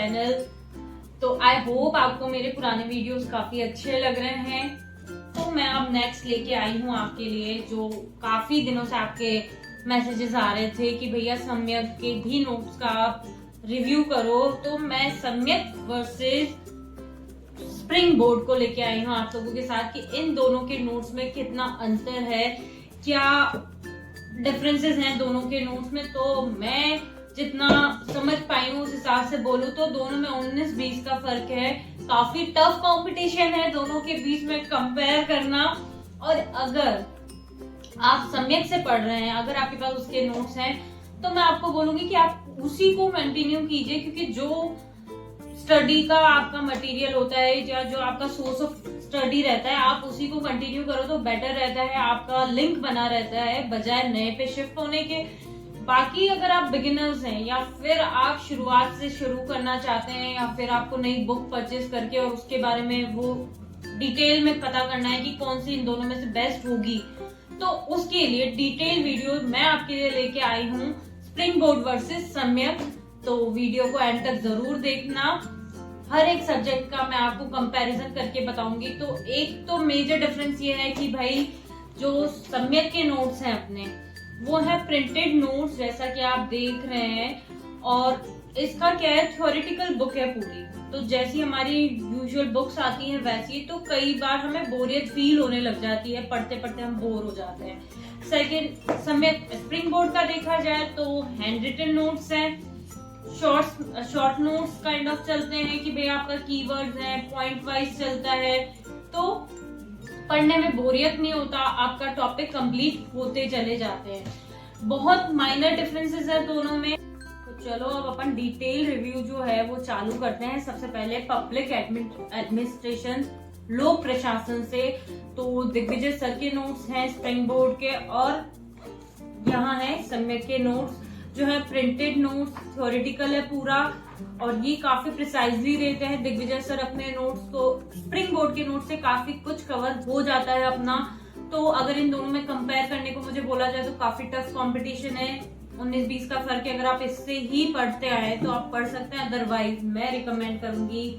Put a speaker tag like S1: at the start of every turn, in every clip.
S1: Channel. तो I hope आपको मेरे पुराने वीडियोस काफी अच्छे लग रहे हैं। तो मैं अब नेक्स्ट लेके आई हूँ आपके लिए, जो काफी दिनों से आपके मैसेजेस आ रहे थे कि भैया सम्यक के भी नोट्स का आप रिव्यू करो। तो मैं सम्यक वर्सेस स्प्रिंग बोर्ड को लेके आई हूँ आप लोगों के साथ कि इन दोनों के नोट्स में कितना अंतर है, क्या डिफरेंसेस हैं दोनों के नोट्स में। तो मैं जितना समझ पाई हूँ उस हिसाब से बोलूँ तो दोनों में 19-20 का फर्क है। काफी टफ कंपटीशन है दोनों के बीच में कंपेयर करना। और अगर आप सम्यक से पढ़ रहे हैं, अगर आपके पास उसके नोट्स हैं, तो मैं आपको बोलूंगी कि आप उसी को कंटिन्यू कीजिए, क्योंकि जो स्टडी का आपका मटेरियल होता है या जो आपका सोर्स ऑफ स्टडी रहता है, आप उसी को कंटिन्यू करो तो बेटर रहता है। आपका लिंक बना रहता है बजाय नए पे शिफ्ट होने के। बाकी अगर आप बिगिनर्स हैं या फिर आप शुरुआत से शुरू करना चाहते हैं या फिर आपको नई बुक परचेज करके और उसके बारे में वो डिटेल में पता करना है कि कौन सी इन दोनों में से बेस्ट होगी, तो उसके लिए डिटेल वीडियो मैं आपके लिए लेके आई हूँ, स्प्रिंग बोर्ड वर्सेस सम्यक। तो वीडियो को एंड तक जरूर देखना। हर एक सब्जेक्ट का मैं आपको कंपैरिजन करके बताऊंगी। तो एक तो मेजर डिफरेंस ये है कि भाई जो सम्यक के नोट्स हैं अपने, वो है प्रिंटेड नोट्स जैसा कि आप देख रहे हैं। और इसका क्या है, थ्योरेटिकल बुक है पूरी। तो जैसी हमारी यूजुअल बुक्स आती हैं वैसी, तो कई बार हमें बोरियत फील होने लग जाती है, पढ़ते पढ़ते हम बोर हो जाते हैं। सेकेंड, सम्यक स्प्रिंग बोर्ड का देखा जाए तो हैंड रिटन नोट्स हैं, शॉर्ट नोट्स काइंड ऑफ चलते हैं कि भाई आपका कीवर्ड्स है, पॉइंट वाइज चलता है, तो पढ़ने में बोरियत नहीं होता, आपका टॉपिक कंप्लीट होते चले जाते हैं। बहुत माइनर डिफरेंसेस है दोनों में। तो चलो अब अपन डिटेल रिव्यू जो है वो चालू करते हैं। सबसे पहले पब्लिक एडमिनिस्ट्रेशन, लोक प्रशासन से। तो दिग्विजय सर के नोट्स हैं स्प्रिंग बोर्ड के, और यहाँ है सम्यक के नोट्स जो है प्रिंटेड नोट्स, थ्योरेटिकल है पूरा, और ये काफी प्रिसाइजली देते हैं दिग्विजय सर अपने नोट्स को। स्प्रिंग बोर्ड के नोट्स से काफी कुछ कवर हो जाता है अपना। तो अगर इन दोनों में कंपेयर करने को मुझे बोला जाए तो काफी टफ कंपटीशन है, 19-20 का फर्क है। अगर आप इससे ही पढ़ते आए तो आप पढ़ सकते हैं, अदरवाइज मैं रिकमेंड करूंगी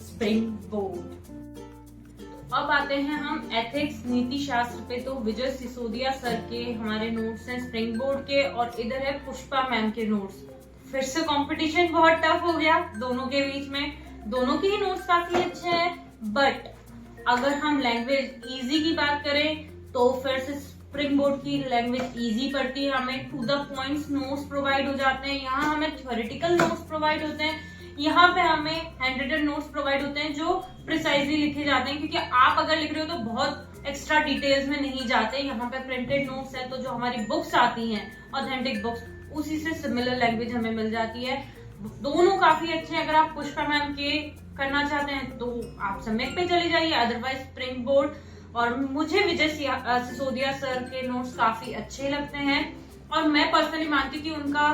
S1: स्प्रिंग बोर्ड। अब आते हैं हम एथिक्स नीति शास्त्र पे। तो विजय सिसोदिया सर के हमारे नोट्स हैं स्प्रिंग बोर्ड के, और इधर है पुष्पा मैम के नोट्स। फिर से कंपटीशन बहुत टफ हो गया दोनों के बीच में। दोनों के ही नोट्स काफी अच्छे हैं, बट अगर हम लैंग्वेज इजी की बात करें तो फिर से स्प्रिंग बोर्ड की लैंग्वेज इजी पड़ती है, हमें to the points notes provide हो जाते हैं। यहाँ हमें थ्योरेटिकल नोट्स प्रोवाइड होते हैं, यहाँ पे हमें हैंड रिटन नोट्स प्रोवाइड होते हैं जो प्रिसाइजली लिखे जाते हैं, क्योंकि आप अगर लिख रहे हो तो बहुत एक्स्ट्रा डिटेल्स में नहीं जाते। यहाँ पे प्रिंटेड नोट्स है तो जो हमारी बुक्स आती हैं ऑथेंटिक बुक्स, उसी से सिमिलर लैंग्वेज हमें मिल जाती है। दोनों काफी अच्छे हैं। अगर आप पुष्पा मैम के करना चाहते हैं तो आप सम्यक पे चले जाइए, अदरवाइज स्प्रिंग बोर्ड। और मुझे विजय सिसोदिया सर के नोट्स काफी अच्छे लगते हैं, और मैं पर्सनली मानती हूँ कि उनका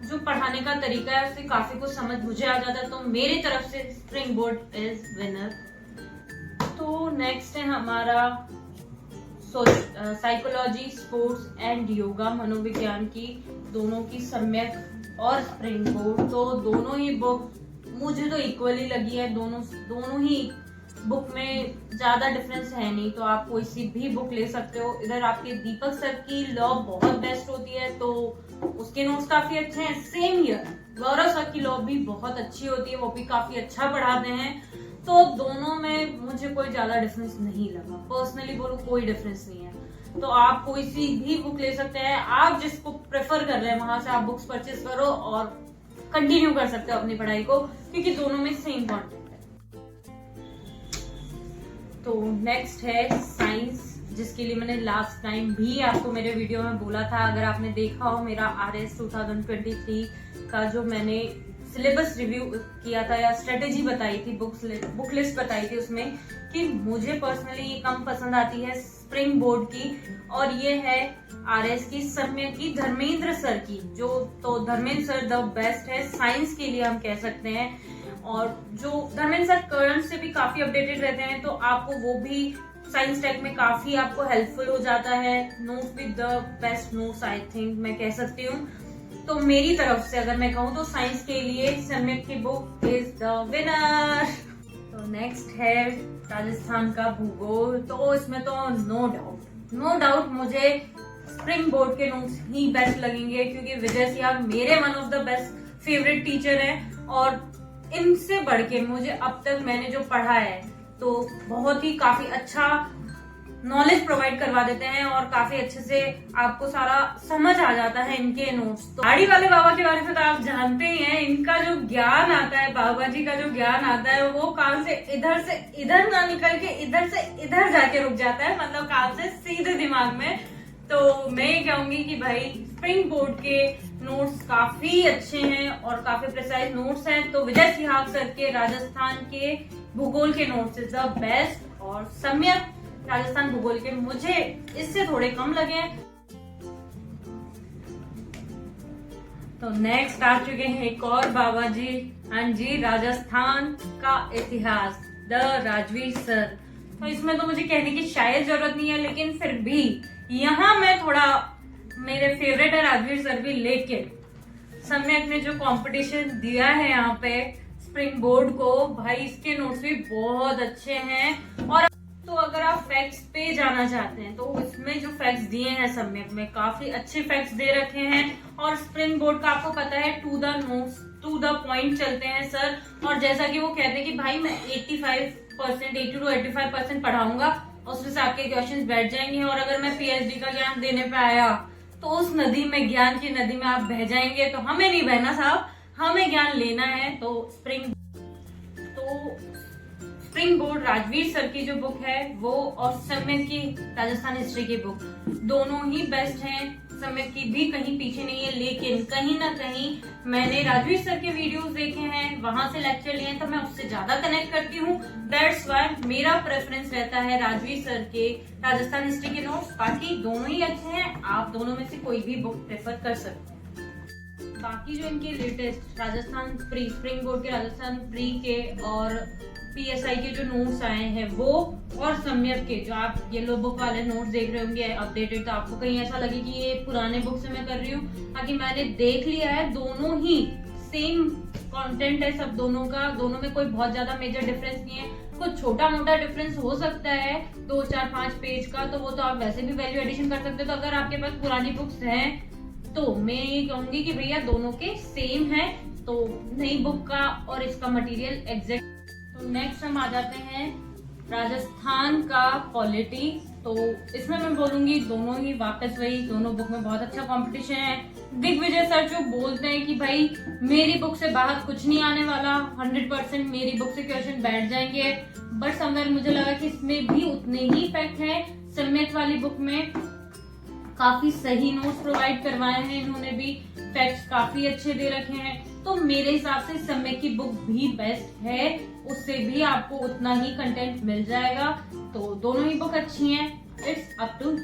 S1: जो पढ़ाने का तरीका है उससे काफी कुछ समझ मुझे आ जाता है। तो मेरी तरफ से स्प्रिंग बोर्ड इज विनर। तो नेक्स्ट है हमारा साइकोलॉजी, स्पोर्ट्स एंड योगा, मनोविज्ञान की, दोनों की सम्यक और स्प्रिंग बोर्ड। तो दोनों ही बुक मुझे तो इक्वली लगी है। दोनों ही बुक में ज्यादा डिफरेंस है नहीं, तो आप कोई सी भी बुक ले सकते हो। इधर आपके दीपक सर की लॉ बहुत बेस्ट होती है, तो उसके नोट्स काफी अच्छे हैं। सेम ईयर गौरव सर की लॉ भी बहुत अच्छी होती है, वो भी काफी अच्छा पढ़ाते हैं। तो दोनों में मुझे कोई ज्यादा डिफरेंस नहीं लगा, पर्सनली बोलूं कोई डिफरेंस नहीं है। तो आप कोई सी भी बुक ले सकते हैं, आप जिसको प्रेफर कर रहे हैं वहां से आप बुक्स परचेज करो और कंटिन्यू कर सकते हो अपनी पढ़ाई को, क्योंकि दोनों में सेम कंटेंट है। तो नेक्स्ट है साइंस, जिसके लिए मैंने लास्ट टाइम भी आपको मेरे वीडियो में बोला था। अगर आपने देखा हो मेरा RS 2023 का जो मैंने सिलेबस रिव्यू किया था या स्ट्रेटेजी बताई थी, बुक लिस्ट बताई थी, उसमें कि मुझे पर्सनली ये कम पसंद आती है स्प्रिंग बोर्ड की, और ये है RS की सम्यक की धर्मेंद्र सर की। जो तो धर्मेंद्र सर द बेस्ट है साइंस के लिए हम कह सकते हैं। और जो धर्मेंद्र सर करंट से भी काफी अपडेटेड रहते हैं, तो आपको वो भी साइंस टेक में काफी आपको हेल्पफुल हो जाता है। Notes with the best notes I think मैं कह सकती हूँ। तो मेरी तरफ से अगर मैं कहूँ तो साइंस के लिए सम्यक की बुक इज द विनर। तो नेक्स्ट है राजस्थान का भूगोल। तो इसमें तो नो डाउट मुझे स्प्रिंग बोर्ड के नोट्स ही बेस्ट लगेंगे, क्योंकि विजय सिंह मेरे one of the best favourite teacher हैं और इनसे बढ़ के मुझे अब तक मैंने जो पढ़ा है तो बहुत ही काफी अच्छा नॉलेज प्रोवाइड करवा देते हैं और काफी अच्छे से आपको सारा समझ आ जाता है इनके नोट्स। तो दाढ़ी वाले बाबा के बारे में तो आप जानते ही हैं, इनका जो ज्ञान आता है, बाबा जी का जो ज्ञान आता है वो कान से इधर ना निकल के इधर से इधर जाके रुक जाता है, मतलब कान से सीधे दिमाग में। तो मैं ये कहूंगी कि भाई स्प्रिंग बोर्ड के नोट्स काफी अच्छे हैं और काफी प्रिसाइज नोट्स हैं। तो विजय सिहाग सर के राजस्थान के भूगोल के नोट्स इज द बेस्ट और सम्यक राजस्थान भूगोल के मुझे इससे थोड़े कम लगे। तो नेक्स्ट आ चुके हैं एक और बाबा जी, हाँ जी, राजस्थान का इतिहास द राजवीर सर। तो इसमें तो मुझे कहने की शायद जरूरत नहीं है, लेकिन फिर भी यहाँ मैं थोड़ा मेरे फेवरेट है राजवीर सर भी, लेकिन सम्यक ने जो कंपटीशन दिया है यहाँ पे स्प्रिंग बोर्ड को, भाई इसके नोट्स भी बहुत अच्छे हैं। और तो अगर आप फैक्ट्स पे जाना चाहते हैं तो इसमें जो फैक्ट्स दिए हैं सम्यक में काफी अच्छे फैक्ट्स दे रखे हैं और स्प्रिंग बोर्ड का आपको पता है to the notes to the point चलते हैं सर। और जैसा कि वो कहते हैं कि भाई मैं 80 to 85% पढ़ाऊंगा, उसमें से आपके क्वेश्चंस बैठ जाएंगे और अगर मैं पीएचडी का ज्ञान देने पे आया तो उस नदी में, ज्ञान की नदी में आप बह जाएंगे। तो हमें नहीं बहना साहब, हमें ज्ञान लेना है। तो स्प्रिंग बोर्ड राजवीर सर की जो बुक है वो और सम्यक की राजस्थान हिस्ट्री की बुक दोनों ही बेस्ट हैं। सम्यक की भी कहीं पीछे नहीं है, लेकिन कहीं ना कहीं मैंने राजवीर सर के वीडियोस देखे हैं, वहां से लेक्चर लिए हैं, तो मैं उससे ज्यादा कनेक्ट करती हूँ। दैट्स व्हाई मेरा प्रेफरेंस रहता है राजवीर सर के राजस्थान हिस्ट्री के नोट्स। बाकी दोनों ही अच्छे हैं, आप दोनों में से कोई भी बुक प्रेफर कर सकते हैं। बाकी जो इनके लेटेस्ट राजस्थान स्प्रिंग बोर्ड के राजस्थान प्री के और पीएसआई के जो नोट्स आए हैं वो और सम्यक के जो आप येलो बुक वाले नोट्स देख रहे होंगे अपडेटेड, तो आपको कहीं ऐसा लगे कि ये पुराने बुक से मैं कर रही हूँ, ताकि मैंने देख लिया है दोनों ही सेम कंटेंट है सब दोनों का, दोनों में कोई बहुत ज्यादा मेजर डिफरेंस नहीं है। कुछ छोटा मोटा डिफरेंस हो सकता है 2, 4, 5 पेज का, तो वो तो आप वैसे भी वैल्यू एडिशन कर सकते हो। तो अगर आपके पास पुरानी बुक्स हैं तो मैं ये कहूंगी कि भैया दोनों के सेम है, तो नई बुक का और इसका मटेरियल एग्जैक्ट। तो नेक्स्ट हम आ जाते हैं राजस्थान का पॉलिटी। तो इसमें मैं बोलूंगी दोनों ही वापस वही, दोनों बुक में बहुत अच्छा कंपटीशन है। दिग्विजय सर जो बोलते हैं कि भाई मेरी बुक से बाहर कुछ नहीं आने वाला, 100% मेरी बुक से क्वेश्चन बैठ जाएंगे, बट समवेयर मुझे लगा कि इसमें भी उतने ही फैक्ट है। सम्यक वाली बुक में काफी सही नोट्स प्रोवाइड करवाए हैं इन्होंने भी, फैक्ट्स काफी अच्छे दे रखे हैं। तो मेरे हिसाब से सम्यक की बुक भी बेस्ट है, उससे भी आपको उतना ही कंटेंट मिल जाएगा। तो दोनों ही बुक अच्छी हैं, it's up to you.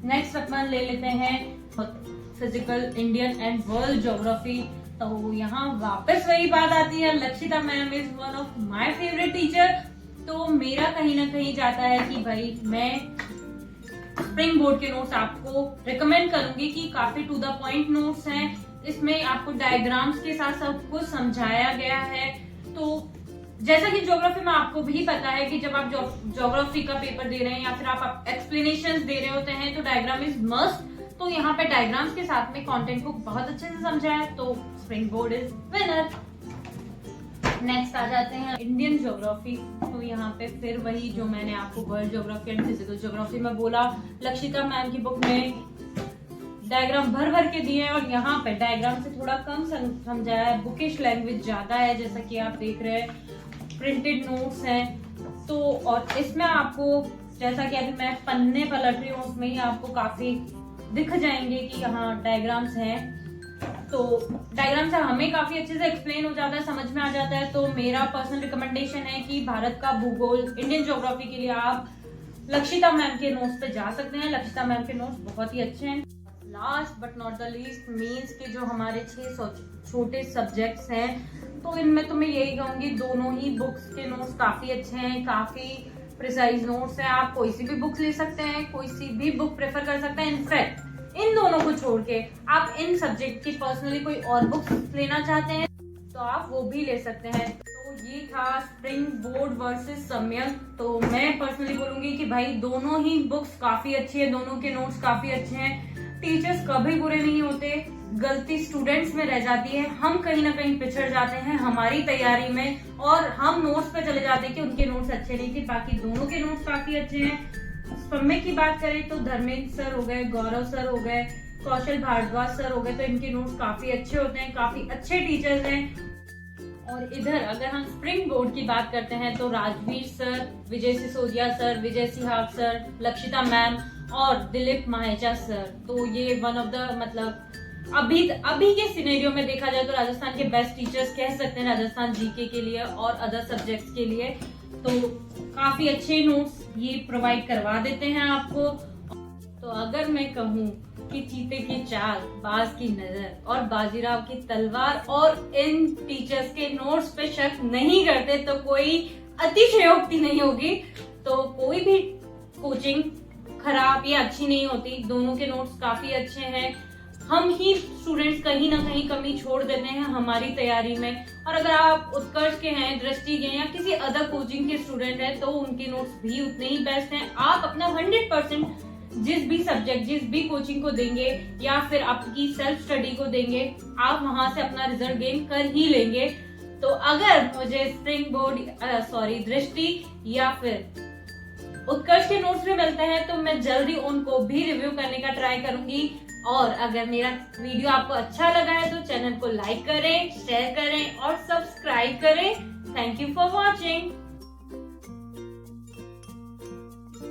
S1: Next अपन ले लेते हैं physical Indian and world geography. तो यहाँ वापस वही बात आती है, Lakshita ma'am is one of my favourite teacher. तो मेरा कहीं ना कहीं जाता है कि भाई मैं स्प्रिंग बोर्ड के नोट्स आपको रिकमेंड करूंगी कि काफी टू द पॉइंट नोट्स हैं। इसमें आपको डायग्राम्स के साथ सब कुछ समझाया गया है। तो जैसा कि ज्योग्राफी में आपको भी पता है कि जब आप ज्योग्राफी का पेपर दे रहे हैं या फिर आप एक्सप्लेनेशंस दे रहे होते हैं तो डायग्राम इज मस्ट। तो यहाँ पे डायग्राम्स के साथ में कंटेंट को बहुत अच्छे से समझाया है, तो springboard is winner. Next आ जाते हैं इंडियन ज्योग्राफी। तो यहाँ पे फिर वही जो मैंने आपको world geography and physical geography में बोला, लक्षिता मैम की बुक में डायग्राम भर भर के दिए हैं और यहाँ पे डायग्राम से थोड़ा कम समझाया है, बुकिश लैंग्वेज ज्यादा है जैसा कि आप देख रहे हैं, प्रिंटेड नोट्स हैं। तो और इसमें आपको जैसा कि अभी मैं पन्ने पलट रही हूँ उसमें ही आपको काफी दिख जाएंगे कि यहाँ डायग्राम्स हैं। तो डायग्राम से हमें काफी अच्छे से एक्सप्लेन हो जाता है, समझ में आ जाता है। तो मेरा पर्सनल रिकमेंडेशन है कि भारत का भूगोल इंडियन ज्योग्राफी के लिए आप लक्षिता मैम के नोट्स पे जा सकते हैं। लक्षिता मैम के नोट्स बहुत ही अच्छे हैं। Last but not the least, mains के जो हमारे 6 छोटे सब्जेक्ट्स हैं, तो इनमें तो मैं यही कहूंगी दोनों ही बुक्स के नोट्स काफी अच्छे हैं, काफी प्रिसाइज नोट्स हैं। आप कोई सी भी बुक ले सकते हैं, कोई सी भी बुक प्रेफर कर सकते हैं। इन दोनों को छोड़ के आप इन सब्जेक्ट की पर्सनली कोई और बुक्स लेना चाहते हैं तो आप वो भी ले सकते हैं। तो ये था स्प्रिंग बोर्ड वर्सेस सम्यक। तो मैं पर्सनली बोलूंगी कि भाई दोनों ही बुक्स काफी अच्छी है, दोनों के नोट्स काफी अच्छे हैं। टीचर्स कभी बुरे नहीं होते, गलती स्टूडेंट्स में रह जाती है। हम कहीं ना कहीं पिछड़ जाते हैं हमारी तैयारी में और हम नोट्स पे चले जाते हैं कि उनके नोट्स अच्छे नहीं थे। बाकी दोनों के नोट्स काफी अच्छे हैं। सम्यक की बात करें तो धर्मेंद्र सर हो गए, गौरव सर हो गए, कौशल भारद्वाज सर हो गए, तो इनके नोट्स काफी अच्छे होते हैं, काफी अच्छे टीचर्स हैं। और इधर अगर हम स्प्रिंग बोर्ड की बात करते हैं तो राजवीर सर, विजय सिसोदिया सर, विजय सिहाग सर, लक्षिता मैम और दिलीप माहेजा सर, तो ये वन ऑफ द मतलब अभी के सिनेरियो में देखा जाए तो राजस्थान के बेस्ट टीचर्स कह सकते हैं राजस्थान जीके के लिए और अदर सब्जेक्ट्स के लिए। तो काफी अच्छे नोट्स ये प्रोवाइड करवा देते हैं आपको। तो अगर मैं कहूँ कि चीते की चाल, बाज की नजर और बाजीराव की तलवार और इन टीचर्स के नोट्स पे शक नहीं करते तो कोई अतिशयोक्ति नहीं होगी। तो कोई भी कोचिंग खराब या अच्छी नहीं होती, दोनों के नोट्स काफी अच्छे हैं। हम ही स्टूडेंट्स कहीं ना कहीं कमी छोड़ देते हैं हमारी तैयारी में। और अगर आप उत्कर्ष के हैं, दृष्टि के या किसी अदर कोचिंग के स्टूडेंट हैं तो उनके नोट्स भी उतने ही बेस्ट हैं। आप अपना 100% जिस भी सब्जेक्ट, जिस भी कोचिंग को देंगे या फिर आपकी सेल्फ स्टडी को देंगे, आप वहां से अपना रिजल्ट गेन कर ही लेंगे। तो अगर मुझे स्प्रिंग बोर्ड दृष्टि या फिर उत्कर्ष के नोट्स में मिलते हैं तो मैं जल्दी उनको भी रिव्यू करने का ट्राई करूंगी। और अगर मेरा वीडियो आपको अच्छा लगा है तो चैनल को लाइक करें, शेयर करें और सब्सक्राइब करें। Thank you for watching.